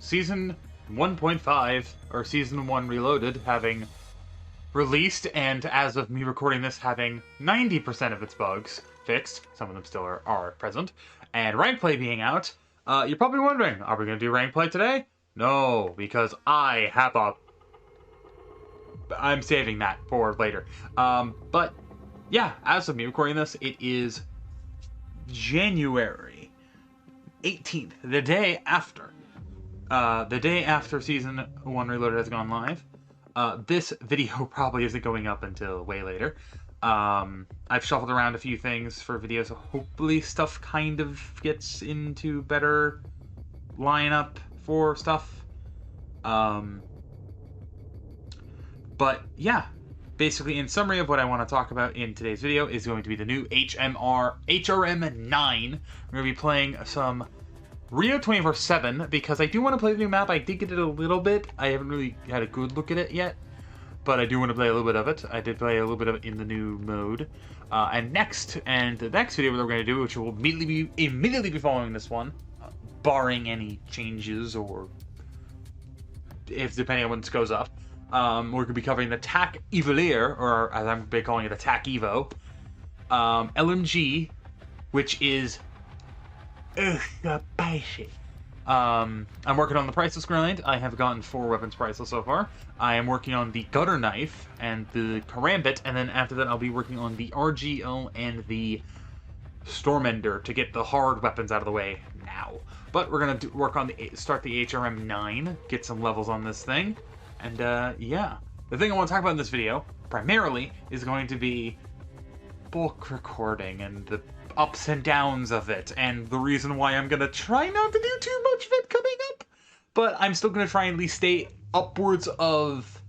Season 1.5, or Season 1 Reloaded, having released, and as of me recording this, having 90% of its bugs fixed. Some of them still are present. And rank play being out. You're probably wondering, are we going to do rank play today? No, because I have a... I'm saving that for later. But, yeah, as of me recording this, it is January 18th, the day after. The day after Season 1 Reloaded has gone live. This video probably isn't going up until way later. I've shuffled around a few things for videos, so hopefully stuff kind of gets into better lineup for stuff. But yeah, basically in summary of what I want to talk about in today's video is going to be the new HRM9. We're going to be playing some Rio 24/7 because I do want to play the new map. I did get it a little bit. I haven't really had a good look at it yet, but I do want to play a little bit of it. I did play a little bit of it in the new mode. And the next video that we're going to do, which will immediately be following this one, barring any changes or depending on when this goes up, we're going to be covering the TAC Evolier, or as I'm calling it, the TAC Evo, LMG, which is spicy. I'm working on the priceless grind. I have gotten 4 weapons priceless so far. I am working on the gutter knife and the karambit, and then after that I'll be working on the RGO and the Stormender to get the hard weapons out of the way now. But we're gonna start the HRM9, get some levels on this thing, and yeah. The thing I want to talk about in this video, primarily, is going to be bulk recording and the ups and downs of it, and the reason why I'm gonna try not to do too much of it coming up, but I'm still gonna try and at least stay upwards of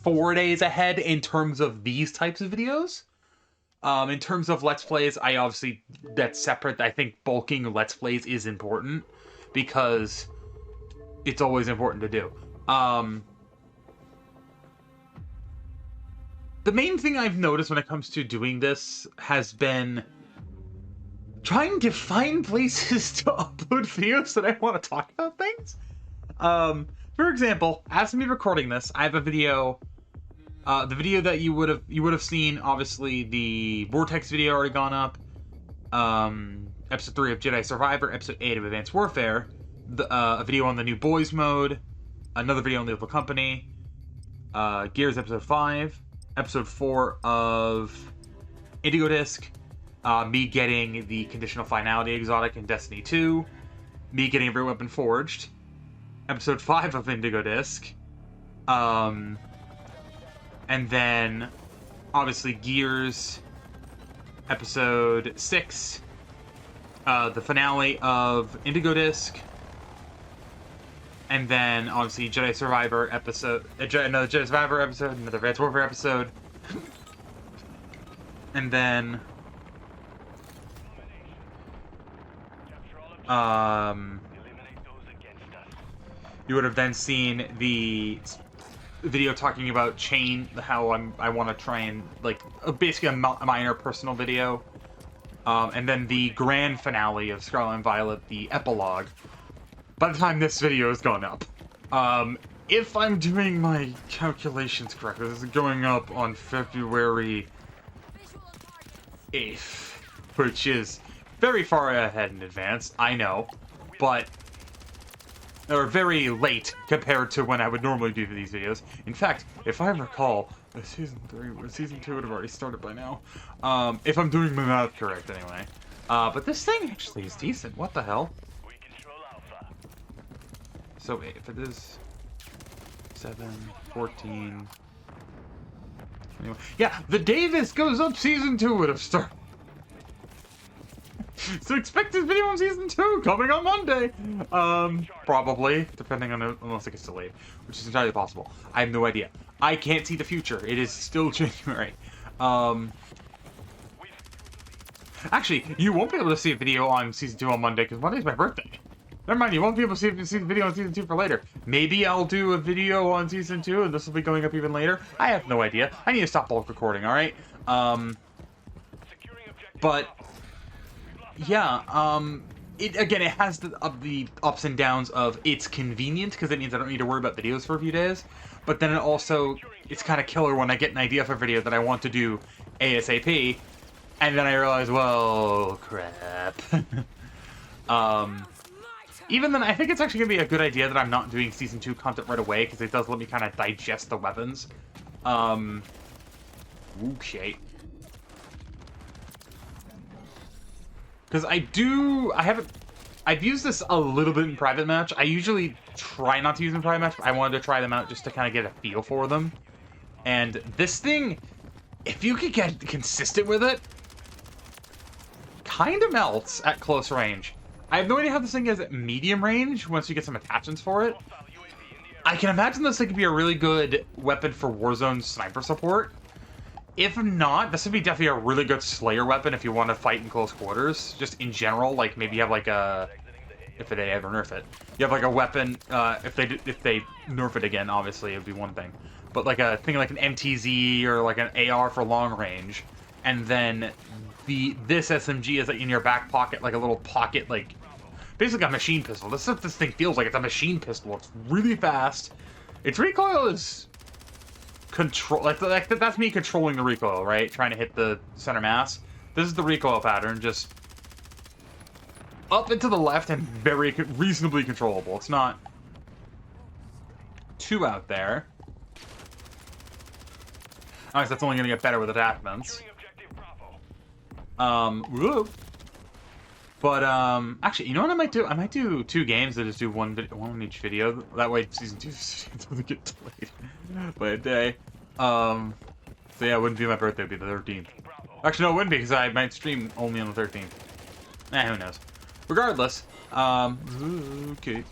4 days ahead in terms of these types of videos. In terms of Let's Plays, that's separate. I think bulking Let's Plays is important, because it's always important to do. The main thing I've noticed when it comes to doing this has been trying to find places to upload videos that I want to talk about things. For example, as me recording this, I have a video. The video that you would have seen, obviously, the Vortex video already gone up. Episode 3 of Jedi Survivor, Episode 8 of Advanced Warfare, a video on the new Boys mode, another video on the Lethal Company, Gears Episode 5, Episode 4 of Indigo Disc, me getting the Conditional Finality exotic in Destiny 2, me getting Every Weapon Forged, Episode 5 of Indigo Disc, and then, obviously, Gears, Episode 6, the finale of Indigo Disc, and then, obviously, Jedi Survivor episode, another Jedi Survivor episode, another Advanced Warfare episode, and then, you would have then seen the video talking about Chain, how I want to try and, like, basically a minor personal video, and then the grand finale of Scarlet and Violet, the epilogue, by the time this video has gone up. If I'm doing my calculations correctly, this is going up on February 8th, which is very far ahead in advance, I know, but or very late compared to when I would normally do these videos. In fact, if I recall, Season 2 would have already started by now. If I'm doing my math correct, anyway. But this thing actually is decent. What the hell? So wait, if it is 7, 14... Anyway. Yeah, the day this goes up, Season 2 would have started. So expect this video on Season 2 coming on Monday. Probably, depending on unless it gets delayed, which is entirely possible. I have no idea. I can't see the future. It is still January. Actually, you won't be able to see a video on Season 2 on Monday, because Monday's my birthday. Never mind, you won't be able to see the video on Season 2 for later. Maybe I'll do a video on Season 2, and this will be going up even later. I have no idea. I need to stop bulk recording, alright? But... yeah, again, it has the ups and downs of it's convenient because it means I don't need to worry about videos for a few days, but then it's kind of killer when I get an idea for a video that I want to do ASAP, and then I realize, well, crap. Even then, I think it's actually going to be a good idea that I'm not doing Season 2 content right away, because it does let me kind of digest the weapons. Okay. Because I've used this a little bit in private match. I usually try not to use them in private match, but I wanted to try them out just to kind of get a feel for them. And this thing, if you could get consistent with it, kind of melts at close range. I have no idea how this thing is at medium range once you get some attachments for it. I can imagine this thing could be a really good weapon for Warzone sniper support. If not, this would be definitely a really good Slayer weapon if you want to fight in close quarters. Just in general, like maybe you have like a... if they ever nerf it. You have like a weapon, if they nerf it again, obviously it would be one thing. But like a thing like an MTZ or like an AR for long range. And then this SMG is like in your back pocket, like a little pocket, like basically a machine pistol. This thing feels like it's a machine pistol. It's really fast. Its recoil is control. Like that's me controlling the recoil, right? Trying to hit the center mass. This is the recoil pattern, just up and to the left and very reasonably controllable. It's not too out there. I guess that's only going to get better with attachments. Whoa. But, actually, you know what I might do? I might do 2 games that just do one in each video. That way Season 2 doesn't get delayed by a day. So yeah, it wouldn't be my birthday, it would be the 13th. Actually, no, it wouldn't be, because I might stream only on the 13th. Who knows. Regardless, okay.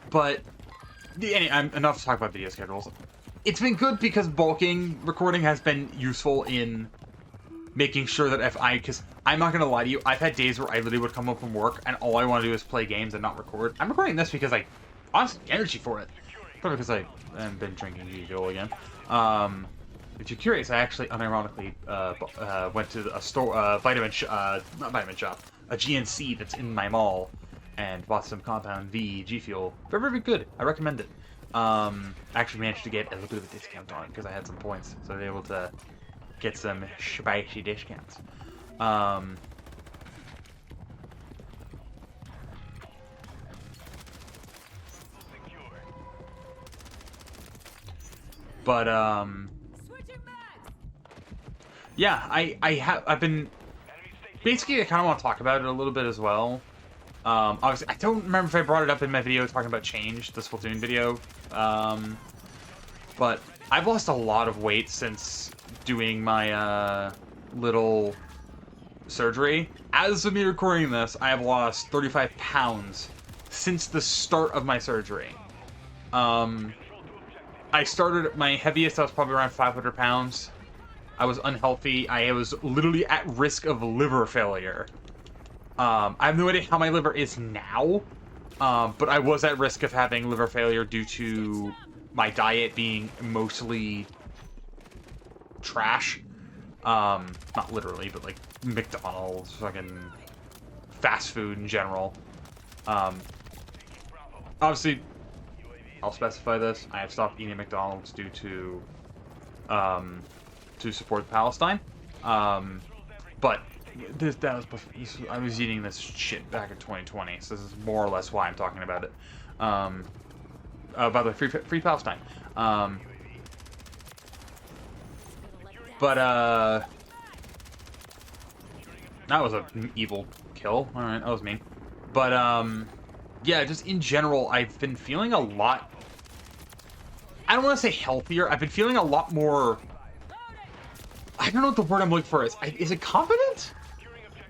But, anyway, enough to talk about video schedules. It's been good because bulking recording has been useful in making sure that because I'm not going to lie to you, I've had days where I literally would come home from work and all I want to do is play games and not record. I'm recording this because I honestly energy for it. Probably because I haven't been drinking usual again. If you're curious, I actually unironically went to a store, not vitamin shop, a GNC that's in my mall, and bought some Compound V G Fuel. Very, very good. I recommend it. Actually managed to get a little bit of a discount on it because I had some points, so I was able to get some spicy discounts. But yeah, I've been basically I kind of want to talk about it a little bit as well. Obviously, I don't remember if I brought it up in my video talking about change, the Splatoon video. But I've lost a lot of weight since doing my little surgery. As of me recording this, I have lost 35 pounds since the start of my surgery. I started, my heaviest, I was probably around 500 pounds. I was unhealthy. I was literally at risk of liver failure. I have no idea how my liver is now, but I was at risk of having liver failure due to my diet being mostly trash. Not literally, but like McDonald's, fucking fast food in general. Obviously, I'll specify this. I have stopped eating McDonald's due to support Palestine. But I was eating this shit back in 2020, so this is more or less why I'm talking about it. By the way, free Palestine. But that was an evil kill. All right, that was mean. But yeah, just in general, I've been feeling a lot. I don't want to say healthier. I've been feeling a lot more. I don't know what the word I'm looking for is. Is it confident?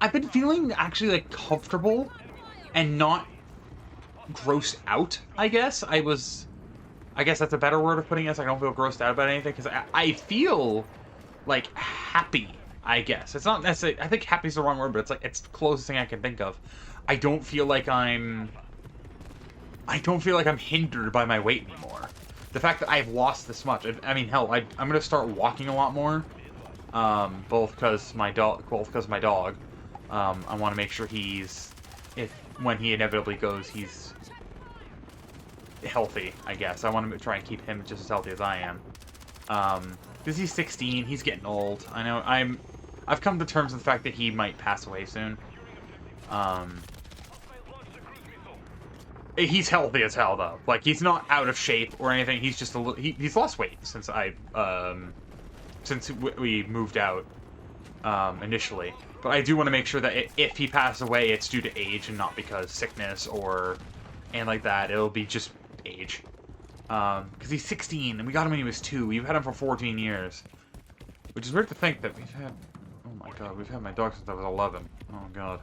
I've been feeling actually like comfortable and not grossed out, I guess. I guess that's a better word of putting it. I don't feel grossed out about anything because I feel like happy, I guess. It's not necessarily, I think happy is the wrong word, but it's like, it's the closest thing I can think of. I don't feel like I'm hindered by my weight anymore. The fact that I've lost this much, I mean, hell, I'm going to start walking a lot more. Both because my dog, I want to make sure when he inevitably goes, he's healthy, I guess. I want to try and keep him just as healthy as I am. Because he's 16, he's getting old. I know, I've come to terms with the fact that he might pass away soon. He's healthy as hell, though. Like, he's not out of shape or anything. He's just a little... He's lost weight since we moved out, initially. But I do want to make sure that if he passes away, it's due to age and not because sickness or... and like that. It'll be just age. Because he's 16, and we got him when he was 2. We've had him for 14 years. Which is weird to think that we've had... Oh my god, we've had my dog since I was 11. Oh god.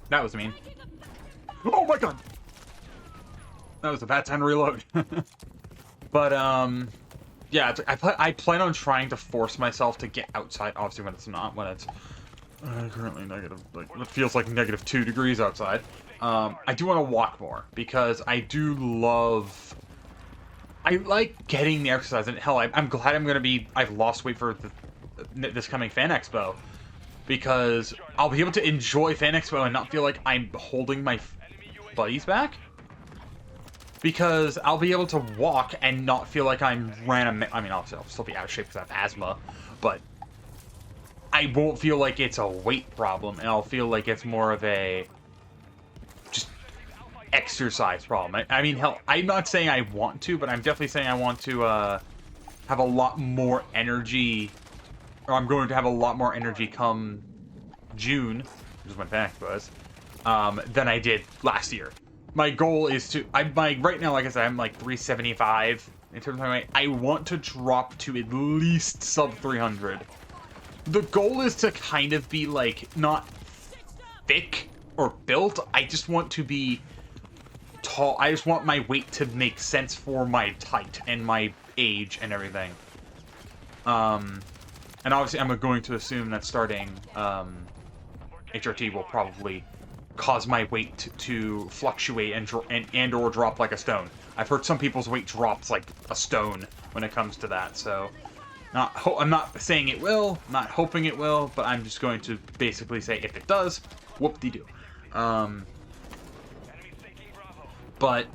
That was mean. Oh my god! That was a bad time to reload. But, yeah, I plan on trying to force myself to get outside, obviously when it's not, when it's currently negative, like, it feels like -2 degrees outside. I do want to walk more, because I do love... I like getting the exercise, and hell, I'm glad I've lost weight for this coming Fan Expo. Because I'll be able to enjoy Fan Expo and not feel like I'm holding my buddies back. Because I'll be able to walk and not feel like I'm I mean, obviously I'll still be out of shape because I have asthma. But I won't feel like it's a weight problem. And I'll feel like it's more of a just exercise problem. I mean, hell, I'm not saying I want to, but I'm definitely saying I want to have a lot more energy... Or I'm going to have a lot more energy come June, which is when Fan Expo is, than I did last year. My goal is to... right now, like I said, I'm like 375 in terms of my weight. I want to drop to at least sub 300. The goal is to kind of be, like, not thick or built. I just want to be tall. I just want my weight to make sense for my height and my age and everything. And obviously, I'm going to assume that starting HRT will probably cause my weight to fluctuate and or drop like a stone. I've heard some people's weight drops like a stone when it comes to that. So, I'm not saying it will, not hoping it will, but I'm just going to basically say if it does, whoop-de-doo. But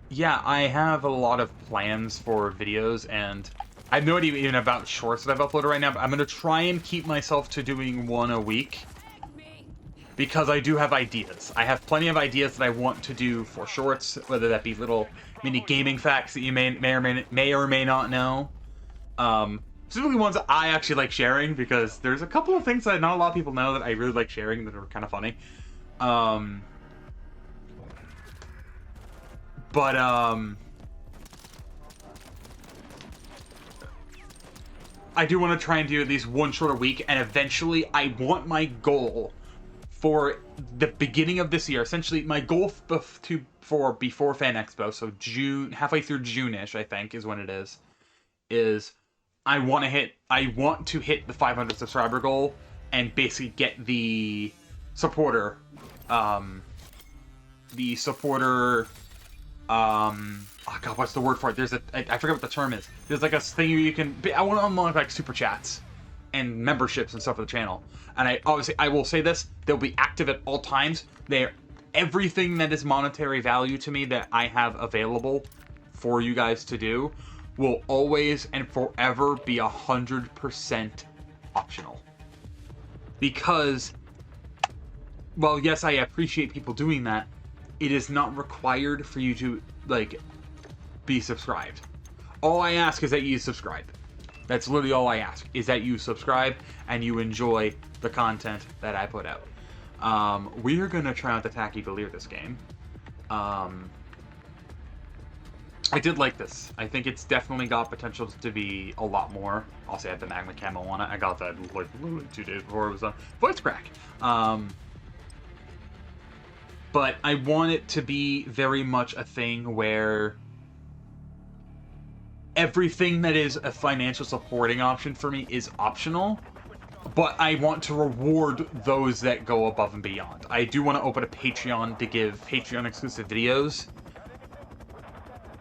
yeah, I have a lot of plans for videos, and I have no idea even about shorts that I've uploaded right now, but I'm going to try and keep myself to doing one a week. Because I do have ideas. I have plenty of ideas that I want to do for shorts, whether that be little mini gaming facts that you may or may not know. Specifically ones that I actually like sharing, because there's a couple of things that not a lot of people know that I really like sharing that are kind of funny. I do want to try and do at least one short a week, and eventually I want my goal for the beginning of this year. Essentially, my goal for before Fan Expo, so June, halfway through June-ish, I think, is when it is I want to hit the 500 subscriber goal and basically get the supporter, oh god, what's the word for it? There's I forget what the term is. There's like a thing you can... I want to unlock like super chats and memberships and stuff for the channel. And I will say this, they'll be active at all times. Everything that is monetary value to me that I have available for you guys to do will always and forever be 100% optional. Because, well, yes, I appreciate people doing that. It is not required for you to, like, be subscribed. All I ask is that you subscribe. That's literally all I ask, is that you subscribe and you enjoy the content that I put out. We are going to try out the Tacky Valier this game. I did like this. I think it's definitely got potential to be a lot more. Also, I had the Magma Camo on it. I got that like literally 2 days before it was done. Voice crack. But I want it to be very much a thing where everything that is a financial supporting option for me is optional, but I want to reward those that go above and beyond. I do want to open a Patreon to give Patreon exclusive videos.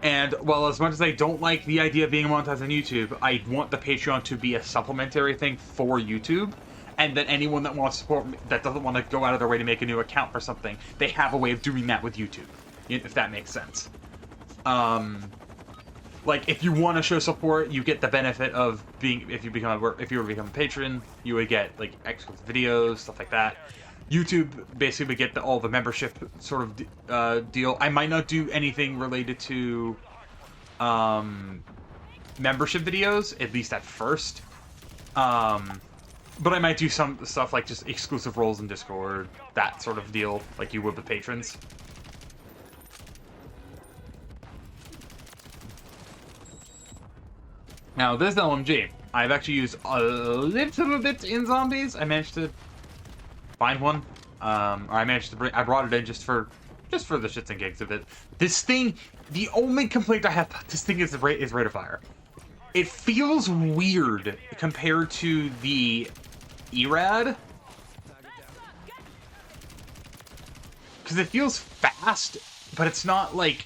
And well, as much as I don't like the idea of being monetized on YouTube, I want the Patreon to be a supplementary thing for YouTube. And that anyone that wants to support me, that doesn't want to go out of their way to make a new account for something, they have a way of doing that with YouTube, if that makes sense. Like, if you want to show support, you get the benefit of being, if you were to become a patron, you would get, like, exclusive videos, stuff like that. YouTube basically would get all the membership sort of deal. I might not do anything related to membership videos, at least at first. But I might do some stuff like just exclusive roles in Discord, that sort of deal, like you would with patrons. Now, this LMG, I've actually used a little bit in zombies. I managed to find one, or I brought it in just for the shits and gigs of it. This thing, the only complaint I have about this thing is rate of fire. It feels weird compared to the ERAD, because it feels fast, but it's not like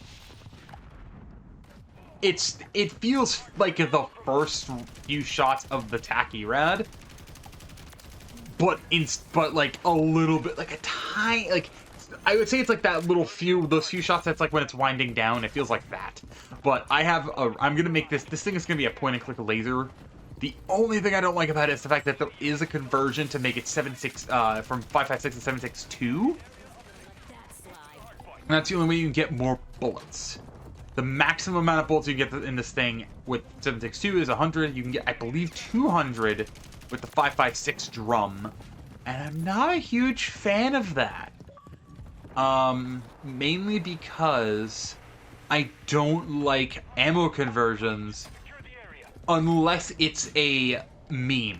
it feels like the first few shots of the TAC ERAD, but like a little bit, like a tiny, like I would say it's like those few shots that's like when it's winding down, it feels like that. But I'm gonna make this thing is gonna be a point and click laser. The only thing I don't like about it is the fact that there is a conversion to make it 7.6 from 5.56 to 7.62. And that's the only way you can get more bullets. The maximum amount of bullets you can get in this thing with 7.62 is 100. You can get, I believe, 200 with the 5.56 drum. And I'm not a huge fan of that. Mainly because I don't like ammo conversions unless it's a meme.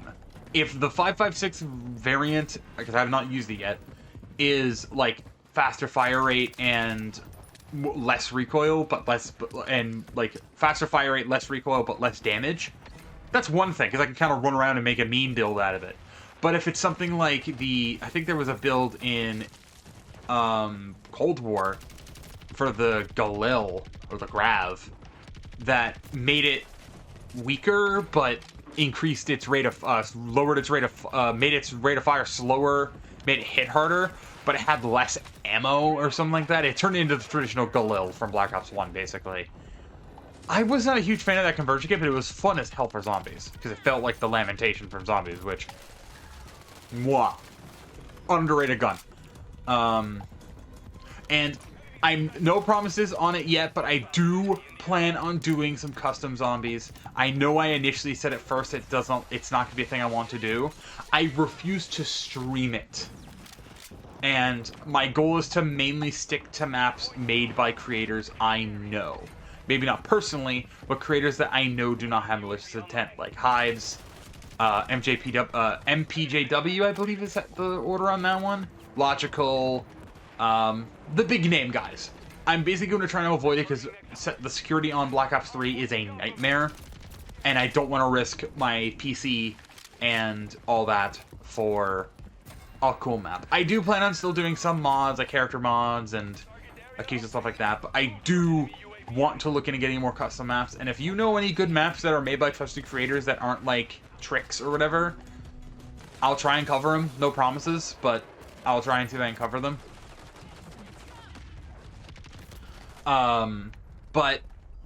If the 5.56 variant, because I have not used it yet, is like faster fire rate and less recoil, like faster fire rate, less recoil, but less damage, that's one thing, because I can kind of run around and make a meme build out of it. But if it's something like I think there was a build in Cold War for the Galil, or the Grav, that made it weaker, but increased its rate of, lowered its rate of, made its rate of fire slower, made it hit harder, but it had less ammo or something like that. It turned into the traditional Galil from Black Ops 1, basically. I was not a huge fan of that conversion kit, but it was fun as hell for zombies, because it felt like the Lamentation from Zombies, which, mwah, underrated gun. And I'm no promises on it yet, but I do plan on doing some custom zombies. I know I initially said at first it's not going to be a thing I want to do. I refuse to stream it. And my goal is to mainly stick to maps made by creators I know. Maybe not personally, but creators that I know do not have malicious intent, like Hives, MPJW, I believe is the order on that one. Logical, the big name guys. I'm basically going to try and avoid it because the security on Black Ops 3 is a nightmare, and I don't want to risk my PC and all that for a cool map. I do plan on still doing some mods, like character mods and occasional stuff like that, but I do want to look into getting more custom maps, and if you know any good maps that are made by trusted creators that aren't like tricks or whatever, I'll try and cover them. No promises, but I'll try and see if I can cover them. But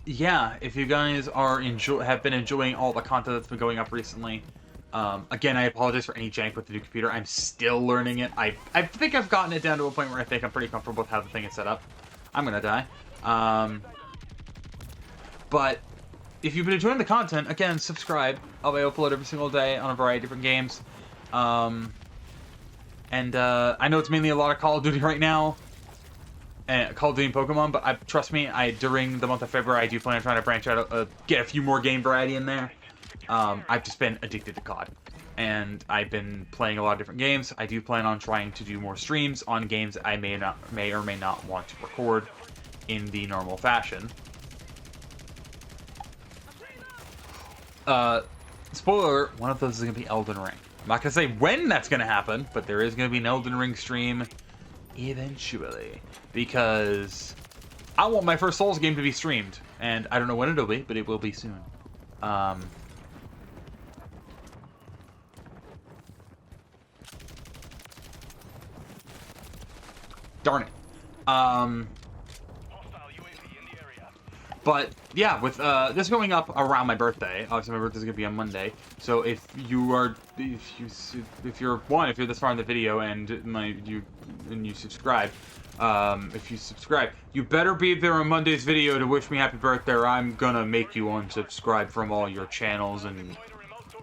yeah, if you guys have been enjoying all the content that's been going up recently, again, I apologize for any jank with the new computer. I'm still learning it. I think I've gotten it down to a point where I think I'm pretty comfortable with how the thing is set up. I'm gonna die. But if you've been enjoying the content, again, subscribe. I'll be upload every single day on a variety of different games. And I know it's mainly a lot of Call of Duty right now, and Call of Duty and Pokemon, but trust me, during the month of February, I do plan on trying to branch out, get a few more game variety in there. I've just been addicted to COD, and I've been playing a lot of different games. I do plan on trying to do more streams on games I may or may not want to record in the normal fashion. Spoiler alert, one of those is going to be Elden Ring. I'm not going to say when that's going to happen, but there is going to be an Elden Ring stream eventually, because I want my first Souls game to be streamed, and I don't know when it'll be, but it will be soon. Darn it. But yeah, with this going up around my birthday, obviously my birthday's gonna be on Monday. So if you're this far in the video and you subscribe, if you subscribe, you better be there on Monday's video to wish me happy birthday, or I'm gonna make you unsubscribe from all your channels and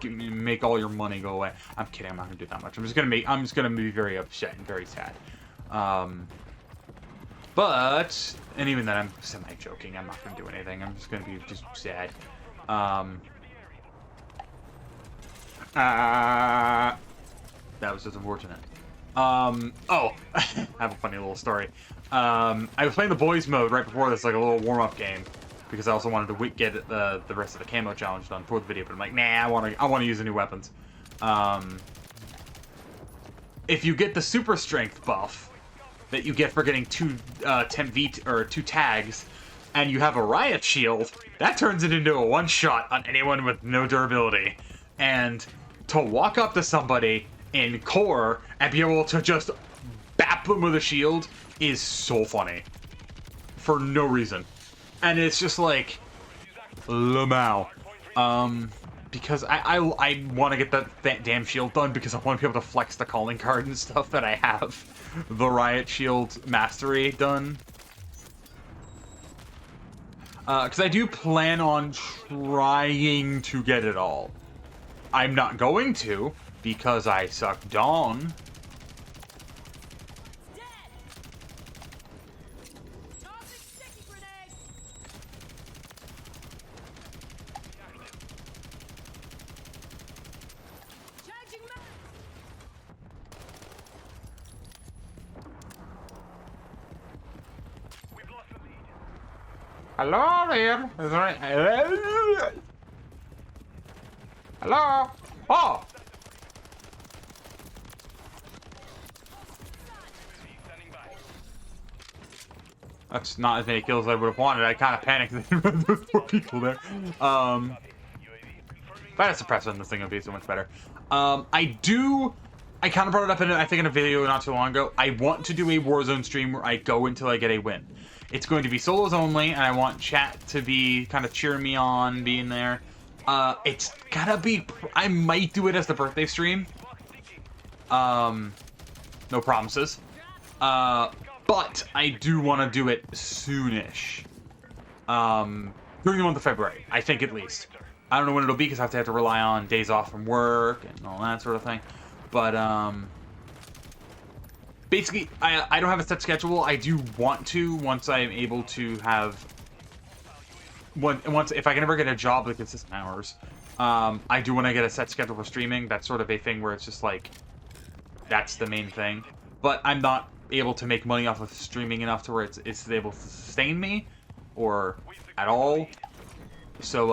make all your money go away. I'm kidding. I'm not gonna do that much. I'm just gonna be very upset and very sad. But, and even then, I'm semi-joking. I'm not going to do anything. I'm just going to be just sad. That was just unfortunate. Oh, I have a funny little story. I was playing the boys mode right before this, like a little warm-up game, because I also wanted to get the rest of the camo challenge done for the video. But I'm like, nah, I want to use the new weapons. If you get the super strength buff that you get for getting two 10V or 2 tags, and you have a riot shield, that turns it into a one-shot on anyone with no durability. And to walk up to somebody in core and be able to just bap them with a shield is so funny. For no reason. And it's just like, Lamau. Because I want to get that damn shield done because I want to be able to flex the calling card and stuff that I have the Riot Shield Mastery done. Because I do plan on trying to get it all. I'm not going to because I suck Dawn. Hello there. Is there any... Hello? Oh! That's not as many kills as I would have wanted. I kind of panicked that there were 4 people there. If I had a suppressor, this thing would be so much better. I kind of brought it up in a video not too long ago. I want to do a Warzone stream where I go until I get a win. It's going to be solos only, and I want chat to be kind of cheering me on, being there. It's gotta be... I might do it as the birthday stream. No promises. But I do want to do it soonish. During the month of February, I think at least. I don't know when it'll be, because I have to rely on days off from work and all that sort of thing. But, basically, I don't have a set schedule. I do want to, once I'm able to have... if I can ever get a job with consistent hours, I do want to get a set schedule for streaming. That's sort of a thing where it's just like, that's the main thing. But I'm not able to make money off of streaming enough to where it's able to sustain me, or at all. So,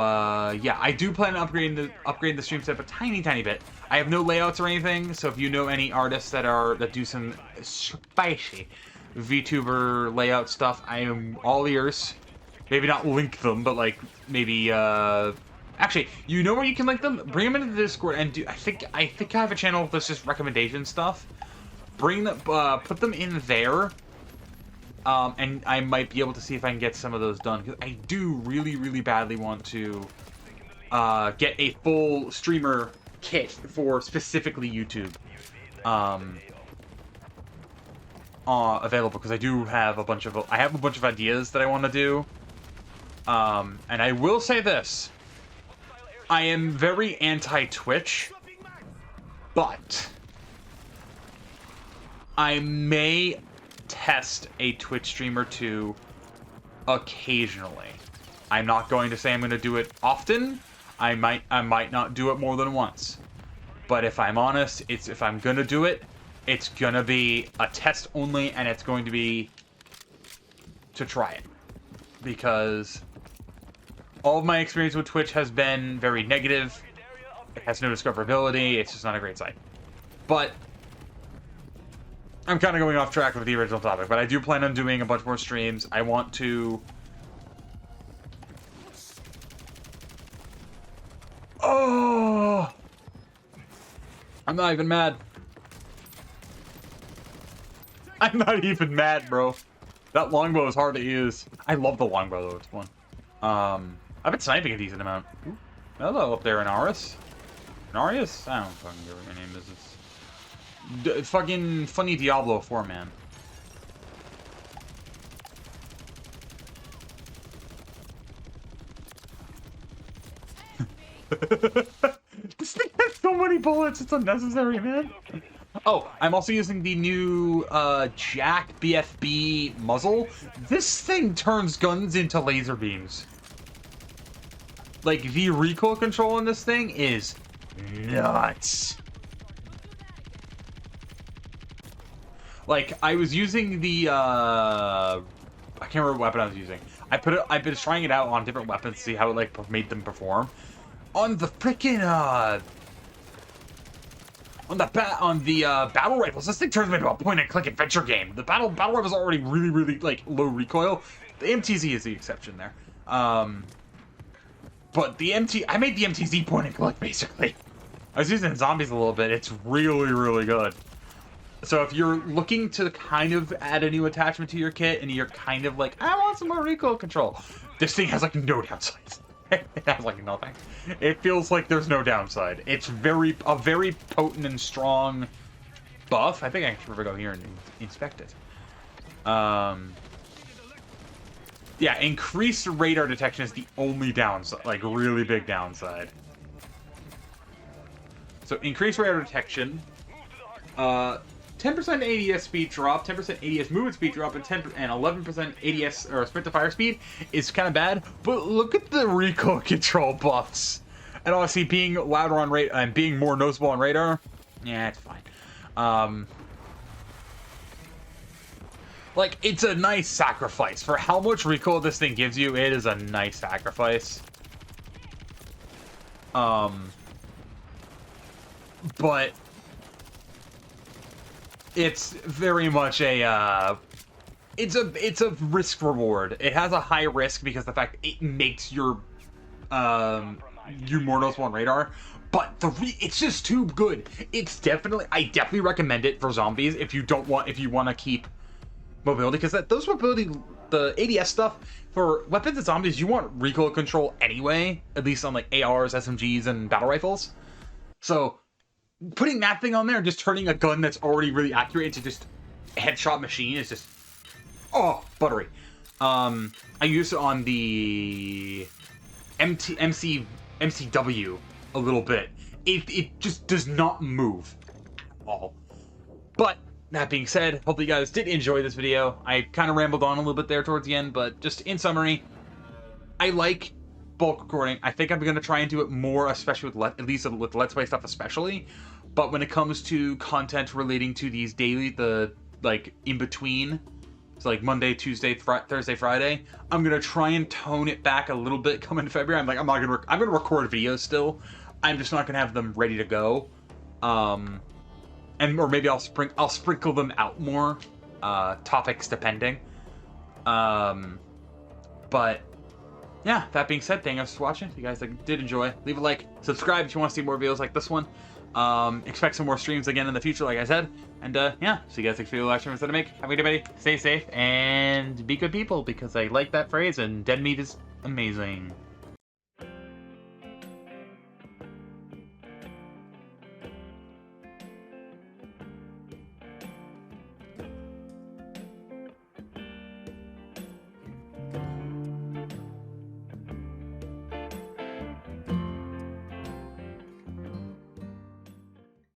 yeah, I do plan on upgrading the stream setup a tiny bit. I have no layouts or anything, so if you know any artists that do some spicy VTuber layout stuff, I am all ears. Maybe not link them, but like maybe actually, you know where you can link them? Bring them into the Discord and do. I think I have a channel that's just recommendation stuff. Bring them, put them in there. And I might be able to see if I can get some of those done, because I do really badly want to get a full streamer kit for specifically YouTube available, because I do have a bunch of ideas that I want to do. And I will say this: I am very anti-Twitch, but I may test a Twitch stream or two occasionally. I'm not going to say I'm going to do it often. I might not do it more than once. But if I'm honest, if I'm going to do it, it's going to be a test only, and it's going to be to try it. Because all of my experience with Twitch has been very negative. It has no discoverability. It's just not a great site. But I'm kind of going off track with the original topic, but I do plan on doing a bunch more streams. I want to... Oh! I'm not even mad. I'm not even mad, bro. That longbow is hard to use. I love the longbow, though. It's fun. I've been sniping a decent amount. Ooh. Hello up there, Inaris. Inarius? I don't fucking know what your name is. It's fucking funny Diablo 4, man. This thing has so many bullets, it's unnecessary, man. Oh, I'm also using the new Jack BFB muzzle. This thing turns guns into laser beams. Like, the recoil control on this thing is nuts. Like, I was using the, I can't remember what weapon I was using. I've been trying it out on different weapons to see how it, like, made them perform. On the frickin', on the battle rifles, this thing turns me into a point-and-click adventure game. The battle rifles are already really, really, like, low recoil. The MTZ is the exception there. But I made the MTZ point-and-click, basically. I was using zombies a little bit. It's really, really good. So if you're looking to kind of add a new attachment to your kit, and you're kind of like, I want some more recoil control, this thing has, like, no downsides. It has, like, nothing. It feels like there's no downside. It's a very potent and strong buff. I think I should probably go here and inspect it. Yeah, increased radar detection is the only downside, like, really big downside. So, increased radar detection, 10% ADS speed drop, 10% ADS movement speed drop, and 11% ADS or sprint to fire speed is kind of bad. But look at the recoil control buffs, and obviously being louder on radar and being more noticeable on radar. Yeah, it's fine. Like, it's a nice sacrifice for how much recoil this thing gives you. It is a nice sacrifice. But it's very much a, it's a risk reward. It has a high risk because the fact it makes your, you more noticeable on radar. But it's just too good. It's definitely, I definitely recommend it for zombies if you want to keep mobility, because those mobility, the ADS stuff for weapons and zombies, you want recoil control anyway, at least on like ARs, SMGs, and battle rifles. So putting that thing on there and just turning a gun that's already really accurate into just a headshot machine is just, oh, buttery. I used it on the MCW a little bit. It just does not move at all. But that being said, hopefully you guys did enjoy this video. I kind of rambled on a little bit there towards the end, but just in summary, I like bulk recording. I think I'm going to try and do it more, especially with at least with Let's Play stuff especially. But when it comes to content relating to these daily, the like in between, so like Monday, Tuesday, Thursday, Friday, I'm going to try and tone it back a little bit coming February. I'm going to record videos still. I'm just not going to have them ready to go. Or maybe I'll sprinkle them out more, topics depending. But yeah, that being said, thank you guys for watching. If you guys did enjoy, leave a like, subscribe if you want to see more videos like this one. Expect some more streams again in the future, like I said. And yeah, see you guys next video, live streams that I make. Have a good day, stay safe, and be good people, because I like that phrase, and dead meat is amazing.